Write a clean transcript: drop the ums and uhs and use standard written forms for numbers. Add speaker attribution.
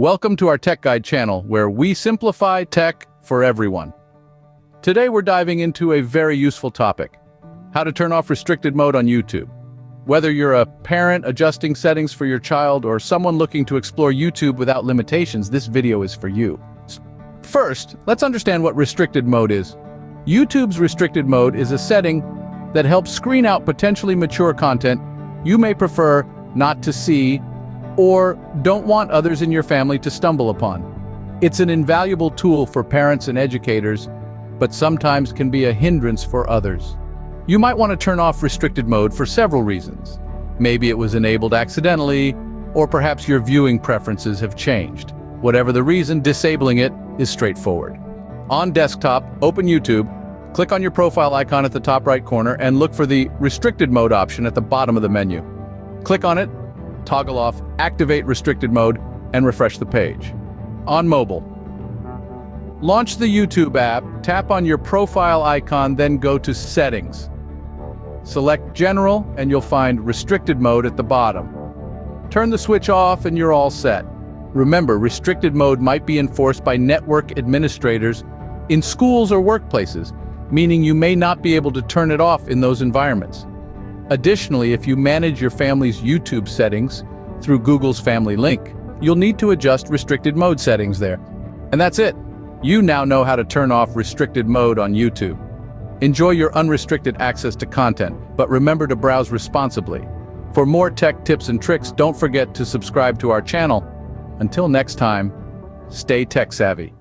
Speaker 1: Welcome to our Tech Guide channel, where we simplify tech for everyone. Today we're diving into a very useful topic: how to turn off restricted mode on YouTube. Whether you're a parent adjusting settings for your child or someone looking to explore YouTube without limitations, this video is for you. First, let's understand what restricted mode is. YouTube's restricted mode is a setting that helps screen out potentially mature content you may prefer not to see or don't want others in your family to stumble upon. It's an invaluable tool for parents and educators, but sometimes can be a hindrance for others. You might want to turn off restricted mode for several reasons. Maybe it was enabled accidentally, or perhaps your viewing preferences have changed. Whatever the reason, disabling it is straightforward. On desktop, open YouTube, click on your profile icon at the top right corner, and look for the restricted mode option at the bottom of the menu. Click on it, toggle off, activate restricted mode, and refresh the page. On mobile, launch the YouTube app, tap on your profile icon, then go to Settings. Select General, and you'll find Restricted Mode at the bottom. Turn the switch off and you're all set. Remember, restricted mode might be enforced by network administrators in schools or workplaces, meaning you may not be able to turn it off in those environments. Additionally, if you manage your family's YouTube settings through Google's Family Link, you'll need to adjust restricted mode settings there. And that's it. You now know how to turn off restricted mode on YouTube. Enjoy your unrestricted access to content, but remember to browse responsibly. For more tech tips and tricks, don't forget to subscribe to our channel. Until next time, stay tech savvy.